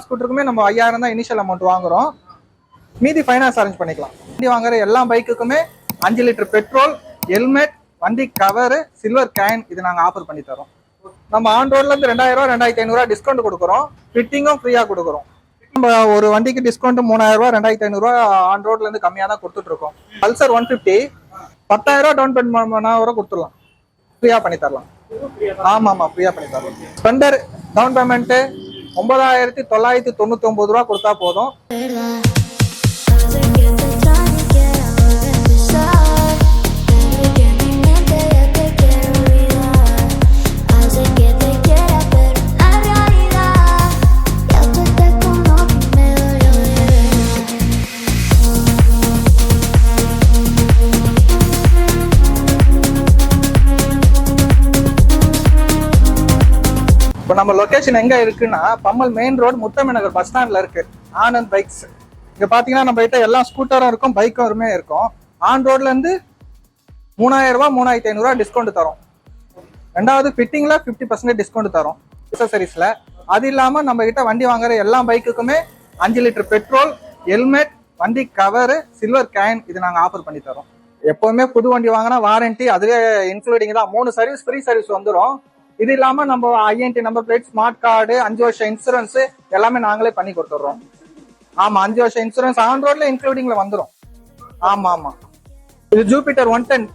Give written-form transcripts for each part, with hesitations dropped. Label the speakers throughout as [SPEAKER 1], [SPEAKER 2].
[SPEAKER 1] ஸ்கூட்டருக்குமே நம்ம 5000 தான் initial amount வாங்குறோம். மீதி ஃபைனான்ஸ் அரேஞ்ச் பண்ணிக்கலாம். வண்டி வாங்குற எல்லா பைக்குக்குமே 5 லிட்டர் பெட்ரோல், ஹெல்மெட், வண்டி கவரு, சில்வர் கேன் இது நாங்க ஆஃபர் பண்ணி தரோம். நம்ம ஆன் ரோட்ல இருந்து 2000 ரூபா 2500 ரூபா டிஸ்கவுண்ட் கொடுக்குறோம். ஃபிட்டிங்கும் ஃப்ரீயா கொடுக்குறோம். நம்ம ஒரு வண்டிக்கு டிஸ்கவுண்ட் 3000 ரூபா 2500 ரூபா ஆன் ரோட்ல இருந்து கம்மியா தான் கொடுத்துட்டு இருக்கோம். பல்சர் 150 10,000 ரூபா டவுன் பேமெண்ட் பண்ணா வரை கொடுத்துடலாம். ஃப்ரீயா பண்ணி தரலாம். ஆமா ஃப்ரீயா பண்ணி தரலாம். ஸ்பெண்டர் டவுன் பேமெண்ட் 9999 ரூபா கொடுத்தா போதும். இப்போ நம்ம லொகேஷன் எங்க இருக்குன்னா பம்மல் மெயின் ரோடு முத்தமிநகர் பஸ் ஸ்டாண்ட்ல இருக்கு. ஆனந்த் பைக்ஸ். இங்க பாத்தீங்கன்னா நம்ம கிட்ட எல்லா ஸ்கூட்டரும் இருக்கும், பைக்கும் இருக்கும். ஆன் ரோட்ல இருந்து 3000 ரூபா 3500 ரூபா டிஸ்கவுண்ட் தரும். ரெண்டாவது ஃபிட்டிங்ல 50% டிஸ்கவுண்ட் தரும் அக்சசரிஸ்ல. அது இல்லாம நம்ம கிட்ட வண்டி வாங்குற எல்லா பைக்குக்குமே 5 லிட்டர் பெட்ரோல், ஹெல்மெட், வண்டி கவரு, சில்வர் கேன் இது நாங்க ஆஃபர் பண்ணி தரோம். எப்பவுமே புது வண்டி வாங்கினா வாரண்டி அதுவே இன்க்ளூடிங் தான். 3 சர்வீஸ் ஃப்ரீ சர்வீஸ் வந்துடும். இது இல்லாம நம்ம IND number plate, smart card, 5 வருஷம் இன்சூரன்ஸ் எல்லாமே நாங்களே பண்ணி கொடுத்துடுறோம். ஆமா 5 வருஷம் இன்சூரன்ஸ் ஆன் ரோட்ல இன்க்ளூடிங்ல வந்துடும். ஆமா இது ஜூபிட்டர் 110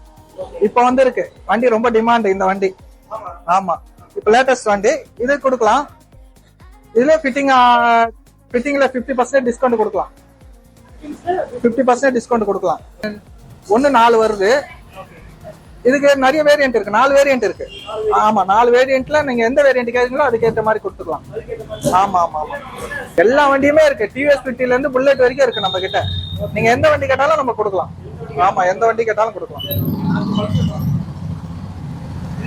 [SPEAKER 1] இப்ப வந்து இருக்கு. வண்டி ரொம்ப டிமாண்ட் இந்த வண்டி. ஆமா இப்ப லேட்டஸ்ட் வண்டி இது கொடுக்கலாம். இதுல ஃபிட்டிங்ல 50% டிஸ்கவுண்ட் கொடுக்கலாம். 50% டிஸ்கவுண்ட் கொடுக்கலாம். 1-4 வருது. இதுக்கு நிறைய வேரியன்ட் இருக்கு. 4 வேரியன்ட் இருக்கு. ஆமா 4 வேரியன்ட்ல நீங்க எந்த வேரியன்ட் கேக்குறீங்களோ அதுக்கு ஏற்ற மாதிரி கொடுத்துக்கலாம். ஆமா எல்லா வண்டியுமே இருக்கு. டிவிஎஸ் 50ல இருந்து புல்லட் வரைக்கும் இருக்கு நம்ம கிட்ட. நீங்க எந்த வண்டி கேட்டாலும் நம்ம கொடுக்கலாம். ஆமா எந்த வண்டி கேட்டாலும் கொடுக்கலாம்.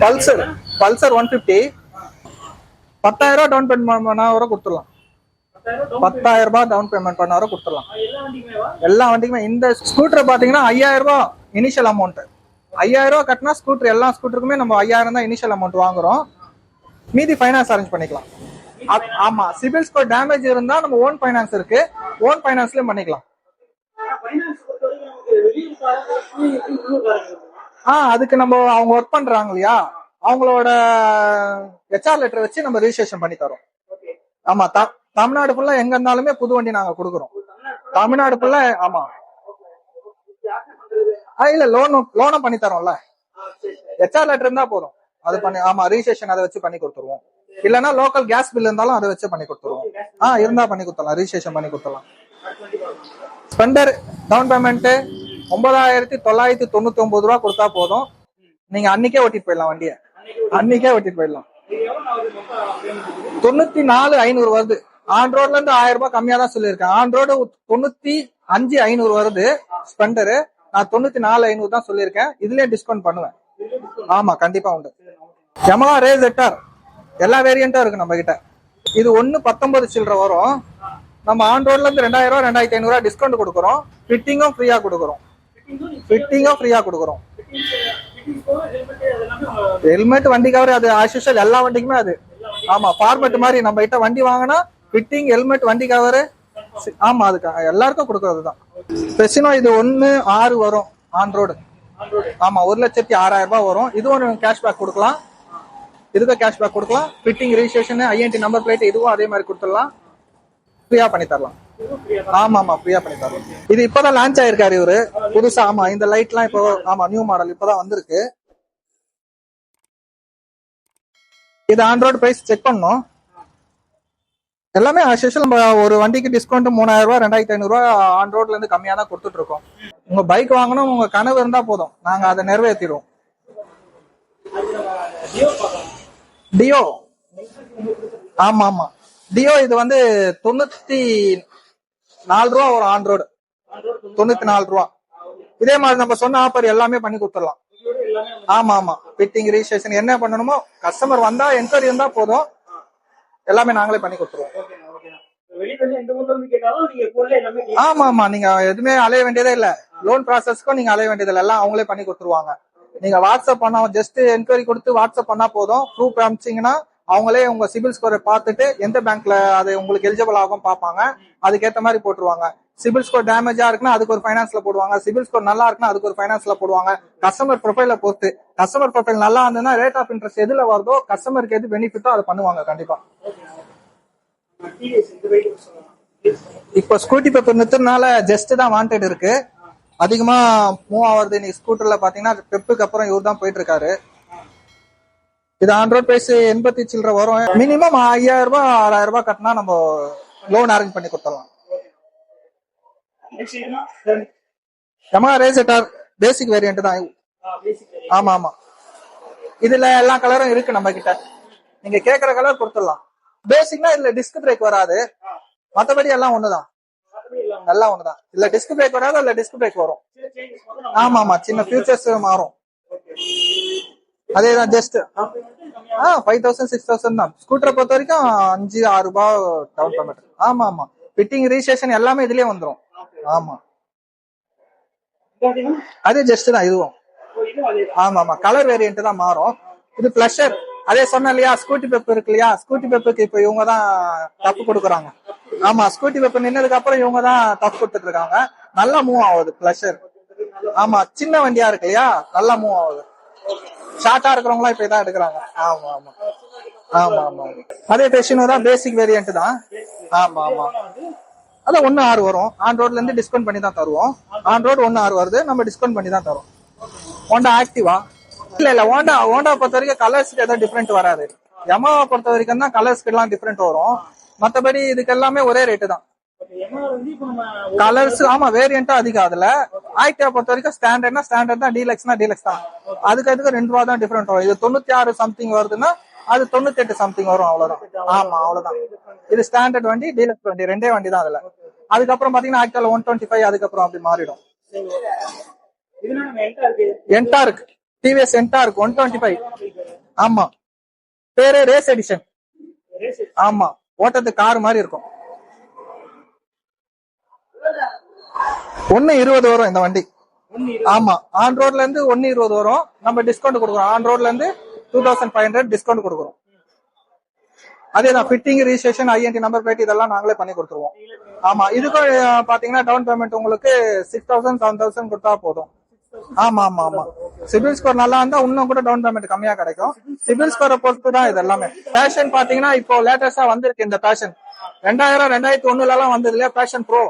[SPEAKER 1] பல்சர் 150 10,000 ரூபா டவுன் பேமெண்ட் பண்ண வரை கொடுத்துடலாம். 10,000 ரூபாய் டவுன் பேமெண்ட் பண்ண வரை கொடுத்துடலாம். எல்லா வண்டிக்குமே. இந்த ஸ்கூட்டர் பாத்தீங்கன்னா 5000 ரூபாய் இனிஷியல் அமௌண்ட். 5000 ரூபா கட்டினா ஸ்கூட்டர் எல்லா ஸ்கூட்டருக்குமே நம்ம 5000 தான் இனிஷியல் அமௌண்ட் வாங்குறோம். மீதி ஃபைனான்ஸ் அரேஞ்ச் பண்ணிக்கலாம். ஆமா சிபில் ஸ்கோர் டேமேஜ் இருந்தா நம்ம ஓன் ஃபைனான்ஸ் இருக்கு. ஓன் ஃபைனான்ஸ்லயும் பண்ணிக்கலாம். அதுக்கு நம்ம அவங்க ஒர்க் பண்றாங்க இல்லையா, அவங்களோட HR லெட்டர் வச்சு நம்ம ரெஜிஸ்ட்ரேஷன் பண்ணி தரோம். ஆமா தமிழ்நாடு ஃபுல்லா எங்க இருந்தாலுமே புது வண்டி நாங்க கொடுக்குறோம். தமிழ்நாடு ஃபுல்லா. ஆமா இல்ல லோனும் பண்ணி தரோம்ல. HR லெட்டர் இருந்தா போதும். அது பண்ணி ரெஜிஸ்ட்ரேஷன் அதை வச்சு பண்ணி கொடுத்துருவோம். இல்லன்னா லோக்கல் கேஸ் பில் இருந்தாலும் அதை வச்சு பண்ணி கொடுத்துருவோம். இருந்தா பண்ணி கொடுத்துடலாம். ரெஜிஸ்ட்ரேஷன் பண்ணி கொடுத்துடலாம். ஸ்பெண்டர் டவுன் பேமெண்ட் 9999 ரூபா கொடுத்தா போதும். நீங்க அன்னைக்கே ஓட்டிட்டு போயிடலாம். வண்டியை அன்னைக்கே ஓட்டிட்டு போயிடலாம். 94,500 வருது. ஆன் ரோட்ல இருந்து 1000 ரூபாய் கம்மியா தான் சொல்லியிருக்கேன். ஆன் ரோடு 95,500 வருது ஸ்பெண்டரு. நான் 94,500 தான் சொல்லியிருக்கேன். இதுலயே டிஸ்கவுண்ட் பண்ணுவேன். ஆமா கண்டிப்பா உண்டு. யமஹா ரேஸ் ZR எல்லா வேரியன்ட்டும் இருக்கு நம்ம கிட்ட. இது 119 சில்லற வரும். நம்ம ஆன் ரோட்ல இருந்து 2000 ரூபா 2500 ரூபா டிஸ்கவுண்ட் கொடுக்குறோம். ஃபிட்டிங்கும் ஃப்ரீயா கொடுக்குறோம். ஹெல்மெட், வண்டி கவர் அது ஆஸ்யூஷுவல் எல்லா வண்டிக்குமே அது. ஆமா ஃபார்மேட் மாதிரி நம்ம கிட்ட வண்டி வாங்கினா ஃபிட்டிங், ஹெல்மெட், வண்டி கவர் அதுக்கு எல்லாருக்கும் கொடுக்கறது தான். பெசினோ இது 1.6 வரும் ஆன் ரோடு. 1,06,000 ரூபாய் வரும். இதுவும் கேஷ்பேக் கொடுக்கலாம். இதுக்கும் கேஷ்பேக் கொடுக்கலாம். Fitting, registration, IND number plate இதுவும் அதே மாதிரி கொடுத்துடலாம். ஃப்ரீயா பண்ணி தரலாம். ஃப்ரீயா பண்ணி தரலாம். இது இப்பதான் லான்ச் ஆயிருக்காரு இவரு புதுசா. இந்த லைட் எல்லாம் இப்போ நியூ மாடல் இப்பதான் வந்திருக்கு. இது ஆன் ரோடு பிரைஸ் செக் பண்ணோம். எல்லாமே நம்ம ஒரு வண்டிக்கு டிஸ்கவுண்ட் 3000 ரூபா 2500 ரூபா ஆன் ரோட்ல இருந்து கம்மியா தான் கொடுத்துட்டு இருக்கோம். உங்க பைக் வாங்கணும், உங்க கனவு இருந்தா போதும், நாங்க அதை நிறைவேற்றிடுவோம். டியோ டியோ இது வந்து 94 ரூபா ஒரு ஆன் ரோடு. 94 ரூபா. இதே மாதிரி நம்ம சொன்ன ஆஃபர் எல்லாமே பண்ணி கொடுத்துடலாம். ஃபிட்டிங், ரெஜிஸ்ட்ரேஷன் என்ன பண்ணணுமோ கஸ்டமர் வந்தா என்கொயரி இருந்தா போதும், எல்லாமே நாங்களே பண்ணி கொடுத்துருவோம். நீங்க எதுவுமே அலைய வேண்டியதே இல்ல. லோன் ப்ராசஸ்க்கும் நீங்க அலைய வேண்டியது இல்ல. எல்லாம் அவங்களே பண்ணி கொடுத்துருவாங்க. நீங்க வாட்ஸ்அப் பண்ணா ஜஸ்ட் என்கொயரி கொடுத்து வாட்ஸ்அப் பண்ணா போதும். ப்ரூஃப் அனுப்பிச்சீங்கன்னா அவங்களே உங்க சிபில் ஸ்கோரை பார்த்துட்டு எந்த பேங்க்ல அது உங்களுக்கு எலிஜிபிள் ஆகும் பார்ப்பாங்க, அதுக்கேற்ற மாதிரி போட்டுருவாங்க. சிபில் ஸ்கோர் டேமேஜா இருக்குன்னா அதுக்கு ஒரு ஃபைனான்ஸ்ல போடுவாங்க, சிபில் ஸ்கோர் நல்லா இருக்குன்னா அதுக்கு ஒரு ஃபைனான்ஸ்ல போடுவாங்க. கஸ்டமர் ப்ரொஃபைல பொறுத்து, கஸ்டமர் ப்ரொஃபைல் நல்லா இருந்ததுன்னா ரேட் ஆஃப் இன்ட்ரெஸ்ட் எதுல வருதோ கஸ்டமருக்கு எது பெனிஃபிட்டோ அதை பண்ணுவாங்க கண்டிப்பா. இப்போ ஸ்கூட்டி பெப்பர் நிறுத்தினால ஜஸ்ட் தான் வாண்டட் இருக்கு, அதிகமா மூவ் ஆகுறது. நீ ஸ்கூட்டர்ல பாத்தீங்கன்னா பெப்புக்கு அப்புறம் இவர் தான் போயிட்டு இருக்காரு. இது ஆன் ரோட் பிரைஸ் 80 சில்லற வரும். மினிமம் 5000 ரூபாய் 6000 ரூபாய் கட்டினா நம்ம லோன் அரேஞ்ச் பண்ணி கொடுத்துடலாம். Yamaha Racer பேசிக் வேரியன்ட் தான். ஆமா ஆமா, இதுல எல்லா கலரும் இருக்கு நம்ம கிட்ட, நீங்க கேக்குற கலர் கொடுத்துடலாம். பேசிக்னா இதுல டிஸ்க் பிரேக் வராது, மத்தபடி எல்லாம் ஒண்ணுதான், எல்லாம் ஒண்ணுதான். இல்ல டிஸ்க் பிரேக் வராது, இல்ல டிஸ்க் பிரேக் வரும். ஆமா ஆமா, சின்ன ஃபியூச்சர்ஸ் மாறும். அதேதான் ஜஸ்ட் 5000 6000 தான். ஸ்கூட்டரை பொறுத்த வரைக்கும் 5-6 ரூபாய் டவுன் பேமெண்ட். ஆமா ஆமா, ஃபிட்டிங் ரிஜிஸ்ட்ரேஷன் எல்லாமே இதுலயே வந்துரும். ஆமா, அதே ஜஸ்ட் தான் இதுவும். ஆமா ஆமா, கலர் வேரியன்ட் தான் மாறும். இது பிளஷர், அதே சொன்ன இல்லையா ஸ்கூட்டி பெப்பர் இருக்கு இல்லையா, ஸ்கூட்டி பெப்பருக்கு இப்ப இவங்க தான் தப்பு கொடுக்குறாங்க. ஆமா, ஸ்கூட்டி பெப்பர் நின்னதுக்கு அப்புறம் இவங்க தான் தப்பு கொடுத்துட்டு இருக்காங்க. நல்லா மூவ் ஆகுது பிளஷர். ஆமா, சின்ன வண்டியா இருக்கு இல்லையா, நல்லா மூவ் ஆகுது. ஷார்ட்டா இருக்கிறவங்களா இப்ப இதான் எடுக்கிறாங்க. ஆமா ஆமா ஆமா ஆமா, அதே டெஷினோ தான், பேசிக் வேரியன்ட் தான். ஆமா ஆமா, அதான் 1.6 வரும். ஆன் ரோட்ல இருந்து டிஸ்கவுண்ட் பண்ணி தான் தருவோம். ஆன் ரோடு 1.6 வருது, நம்ம டிஸ்கவுண்ட் பண்ணி தான் தரோம். ஹோண்டா ஆக்டிவா இல்ல ஹோண்டா பொறுத்த வரைக்கும் கலர்ஸ்க்கு எதாவது டிஃபரெண்ட் வராது. யமாவா பொறுத்த வரைக்கும் தான் கலர்ஸ்க்கு எல்லாம் டிஃபரெண்ட் வரும், மத்தபடி இதுக்கு எல்லாமே ஒரே ரேட்டு தான். கலர்ஸ் ஆமா வேரியன்ட்டா அதிகம். அதுல ஆக்டிவா பொறுத்த வரைக்கும் ஸ்டாண்டர்ட் தான், டீலக்ஸ்னா டீலக்ஸ் தான். அதுக்கு 2 ரூபா தான் டிஃபரெண்ட் வரும். இது 96 சம்திங் வருதுன்னா அது 98 சம்திங் வரும், அவ்வளவுதான். ஆமா அவ்வளவுதான். இது ஸ்டாண்டர்ட் வண்டி, டீலக்ஸ் வண்டி, ரெண்டே வண்டி தான் அதுல. அதுக்கப்புறம் பாத்தீங்கன்னா ஆக்டிவா 125, அதுக்கப்புறம் அப்படி மாறிடும். என்டா இருக்கு, டிவிஎஸ் என்டா இருக்கு 125. ஆமா, பேரு ரேஸ் எடிஷன். ஆமா, ஓட்டத்து கார் மாதிரி இருக்கும். 1.20 வரும் இந்த வண்டி. ஆமா, ஆன் ரோட்ல இருந்து 1.20 வரும், நம்ம டிஸ்கவுண்ட் கொடுக்குறோம். ஆன் ரோட்ல இருந்து 2500 டிஸ்கவுண்ட் கொடுக்குறோம். அதேதான், fitting registration IND number plate இதெல்லாம் நாங்களே பண்ணி கொடுத்துருவோம். ஆமா, இதுக்கும் பாத்தீங்கன்னா டவுன் பேமெண்ட் உங்களுக்கு 6000 7000 கொடுத்தா போதும். ஆமா ஆமா ஆமா, சிபில் ஸ்கோர் நல்லா இருந்தா இன்னும் கூட டவுன் பேமெண்ட் கம்மியா கிடைக்கும். சிபில் ஸ்கோரை பொறுத்து தான் இது எல்லாமே. பேஷன் பாத்தீங்கன்னா இப்போ லேட்டஸ்டா வந்திருக்கு இந்த பேஷன். 2000 2001 எல்லாம் வந்தது இல்லையா பேஷன் ப்ரோ,